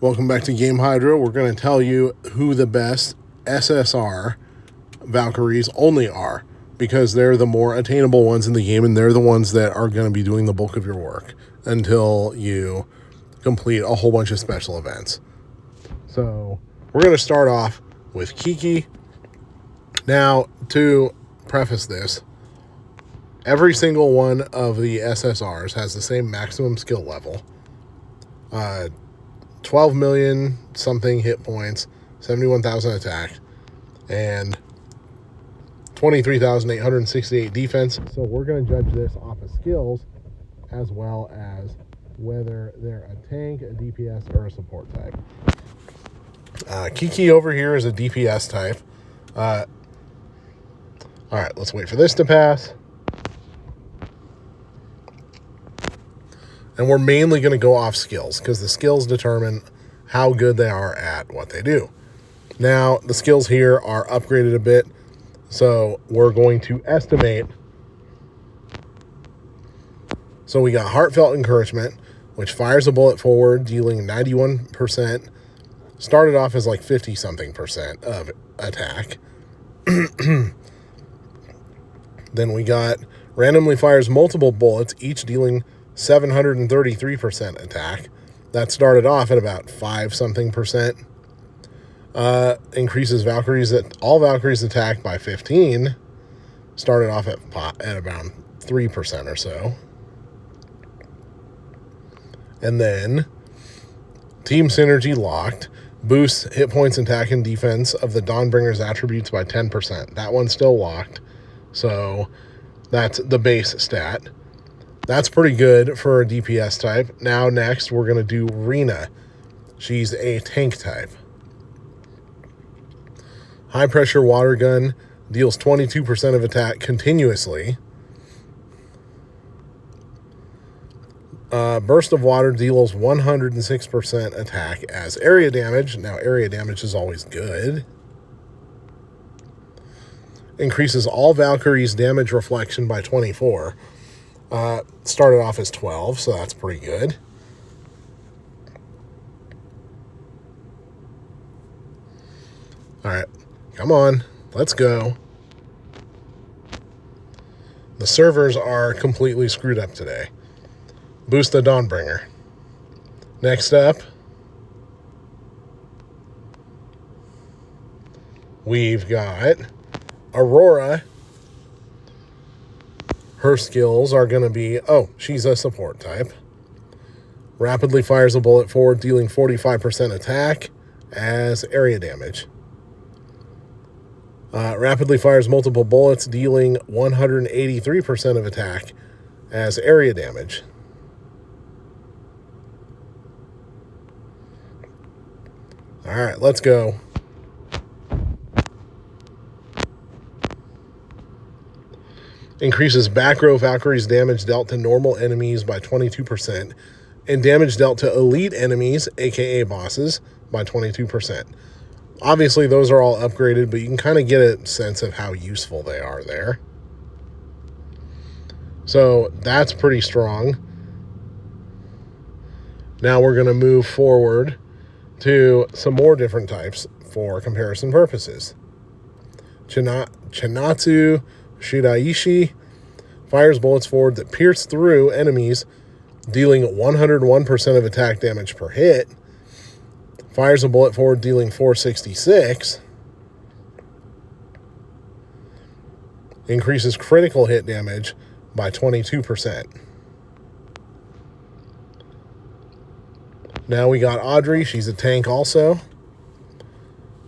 Welcome back to Game Hydro. We're going to tell you who the best SSR Valkyries only are, because they're the more attainable ones in the game, and they're the ones that are going to be doing the bulk of your work until you complete a whole bunch of special events. So we're going to start off with Kiki. Now, to preface this, every single one of the SSRs has the same maximum skill level. 12 million something hit points, 71,000 attack, and 23,868 defense. So we're going to judge this off of skills as well as whether they're a tank, a DPS, or a support type. Kiki over here is a DPS type. All right, let's wait for this to pass. And we're mainly going to go off skills because the skills determine how good they are at what they do. Now, the skills here are upgraded a bit, so we're going to estimate. So we got Heartfelt Encouragement, which fires a bullet forward, dealing 91%. Started off as like 50-something% of attack. Then we got randomly fires multiple bullets, each dealing 733% attack. That started off at about 5-something%. Increases all Valkyries attack by 15. Started off at about 3% or so. And then Team Synergy Locked boosts hit points, attack, and defense of the Dawnbringer's attributes by 10%. That one's still locked. So that's the base stat. That's pretty good for a DPS type. Now next we're going to do Rina. She's a tank type. High pressure water gun deals 22% of attack continuously. Burst of water deals 106% attack as area damage. Now area damage is always good. Increases all Valkyries damage reflection by 24. Started off as 12, so that's pretty good. All right, come on, let's go. The servers are completely screwed up today. Boost the Dawnbringer. Next up, we've got Aurora. Her skills are going to be, she's a support type. Rapidly fires a bullet forward, dealing 45% attack as area damage. Rapidly fires multiple bullets, dealing 183% of attack as area damage. All right, let's go. Increases back row Valkyries damage dealt to normal enemies by 22%, and damage dealt to elite enemies, aka bosses, by 22%. Obviously, those are all upgraded, but you can kind of get a sense of how useful they are there. So that's pretty strong. Now we're going to move forward to some more different types for comparison purposes. Chinatsu Shiraishi fires bullets forward that pierce through enemies, dealing 101% of attack damage per hit. Fires a bullet forward, dealing 466. Increases critical hit damage by 22%. Now we got Audrey. She's a tank also.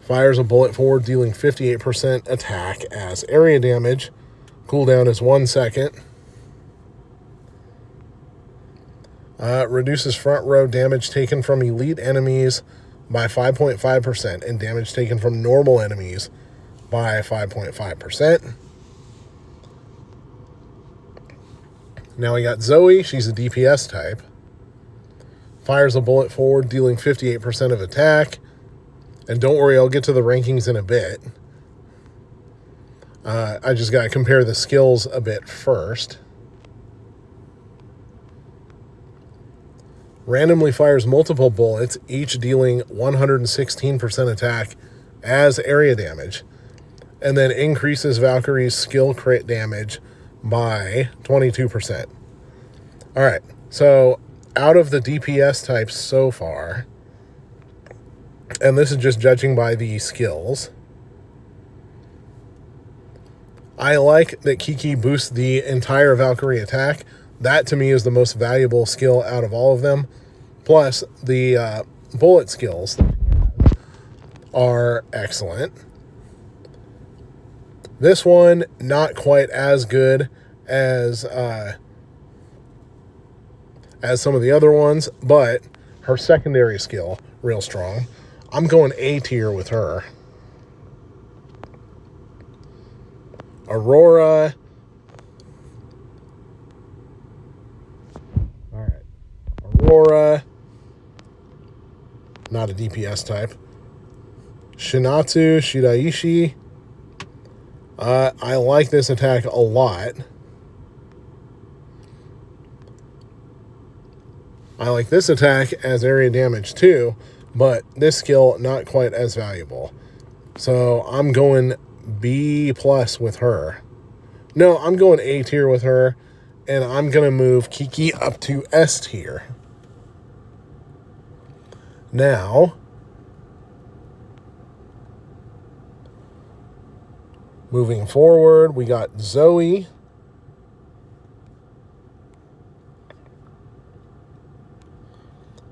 Fires a bullet forward, dealing 58% attack as area damage. Cooldown is 1 second. Reduces front row damage taken from elite enemies by 5.5% and damage taken from normal enemies by 5.5%. Now we got Zoe. She's a DPS type. Fires a bullet forward, dealing 58% of attack. And don't worry, I'll get to the rankings in a bit. I just got to compare the skills a bit first. Randomly fires multiple bullets, each dealing 116% attack as area damage. And then increases Valkyrie's skill crit damage by 22%. All right, so out of the DPS types so far, and this is just judging by the skills, I like that Kiki boosts the entire Valkyrie attack. That, to me, is the most valuable skill out of all of them. Plus, the bullet skills are excellent. This one, not quite as good as some of the other ones, but her secondary skill, real strong. I'm going A tier with her. Aurora. All right. Aurora. Not a DPS type. Shinatsu Shiraishi. I like this attack a lot. I like this attack as area damage too, but this skill not quite as valuable. So I'm going B+ with her. No, I'm going A tier with her, and I'm going to move Kiki up to S tier. Now, moving forward, we got Zoe.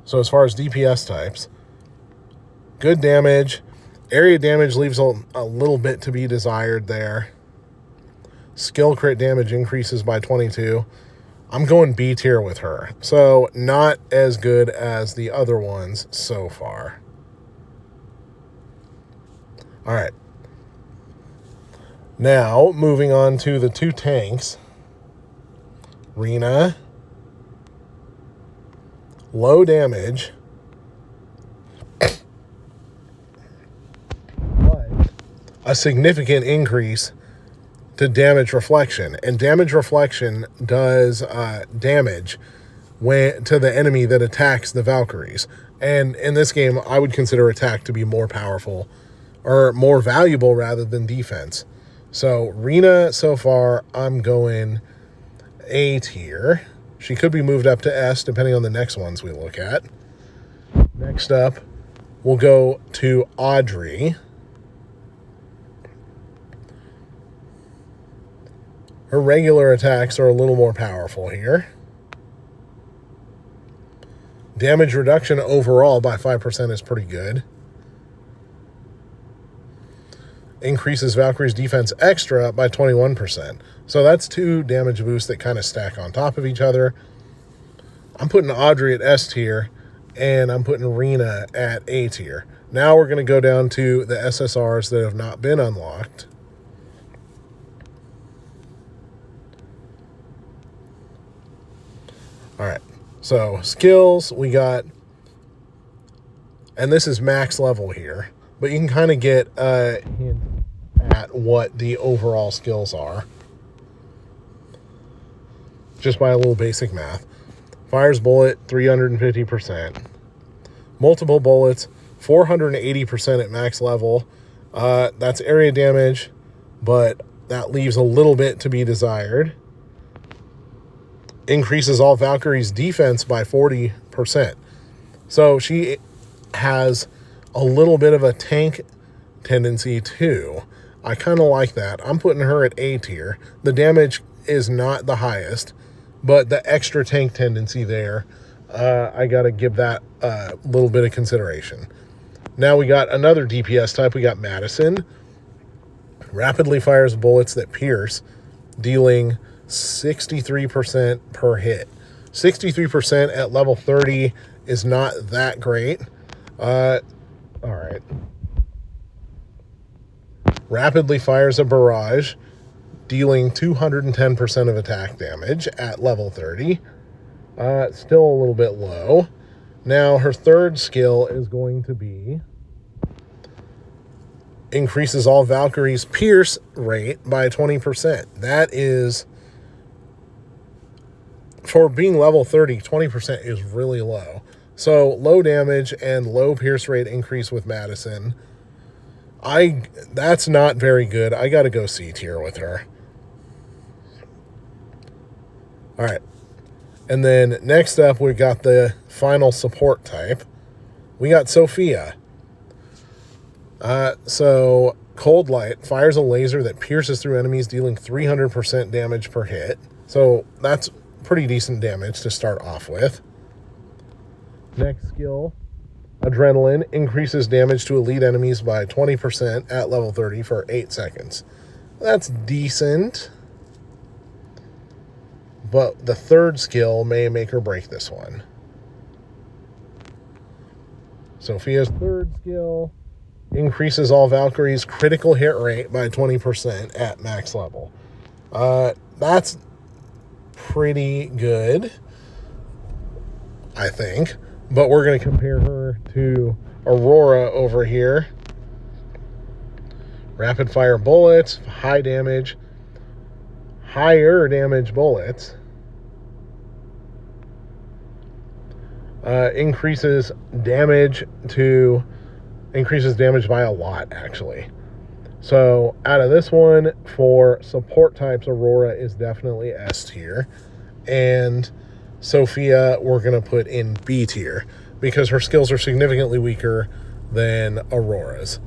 So as far as DPS types, good damage. Area damage leaves a little bit to be desired there. Skill crit damage increases by 22. I'm going B tier with her. So not as good as the other ones so far. All right. Now, moving on to the two tanks. Rina. Low damage. But a significant increase to damage reflection. And damage reflection does damage to the enemy that attacks the Valkyries. And in this game, I would consider attack to be more powerful, or more valuable rather than defense. So Rina, so far, I'm going A tier. She could be moved up to S depending on the next ones we look at. Next up, we'll go to Audrey. Her regular attacks are a little more powerful here. Damage reduction overall by 5% is pretty good. Increases Valkyrie's defense extra by 21%. So that's two damage boosts that kind of stack on top of each other. I'm putting Audrey at S tier, and I'm putting Rina at A tier. Now we're going to go down to the SSRs that have not been unlocked. All right, so skills, we got, and this is max level here, but you can kind of get a hint at what the overall skills are just by a little basic math. Fires bullet, 350%. Multiple bullets, 480% at max level. That's area damage, but that leaves a little bit to be desired. Increases all Valkyries' defense by 40%. So she has a little bit of a tank tendency too. I kind of like that. I'm putting her at A tier. The damage is not the highest, but the extra tank tendency there, I got to give that a little bit of consideration. Now we got another DPS type. We got Madison. Rapidly fires bullets that pierce, dealing 63% per hit. 63% at level 30 is not that great. All right. Rapidly fires a barrage, dealing 210% of attack damage at level 30. Still a little bit low. Now her third skill is going to be increases all Valkyries' pierce rate by 20%. That is, for being level 30, 20% is really low. So low damage and low pierce rate increase with Madison. That's not very good. I got to go C tier with her. All right. And then next up, we got the final support type. We got Sophia. So Cold Light fires a laser that pierces through enemies, dealing 300% damage per hit. So that's pretty decent damage to start off with. Next skill, Adrenaline, increases damage to elite enemies by 20% at level 30 for 8 seconds. That's decent. But the third skill may make or break this one. Sophia's third skill increases all Valkyries' critical hit rate by 20% at max level. That's pretty good, I think. But we're going to compare her to Aurora over here. Rapid fire bullets, high damage, higher damage bullets. Increases damage by a lot, actually. So out of this one, for support types, Aurora is definitely S tier. And Sophia we're going to put in B tier because her skills are significantly weaker than Aurora's.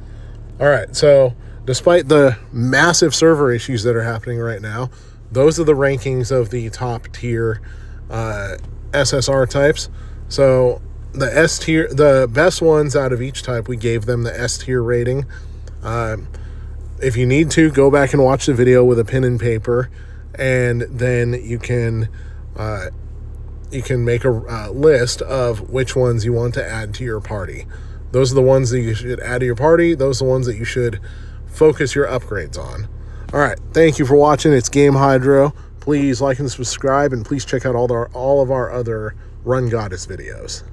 All right, so despite the massive server issues that are happening right now, those are the rankings of the top tier SSR types. So the S tier, the best ones out of each type, we gave them the S tier rating. If you need to, go back and watch the video with a pen and paper, and then you can make a list of which ones you want to add to your party. Those are the ones that you should add to your party. Those are the ones that you should focus your upgrades on. All right, thank you for watching. It's Game Hydro. Please like and subscribe, and please check out all of our other Run Goddess videos.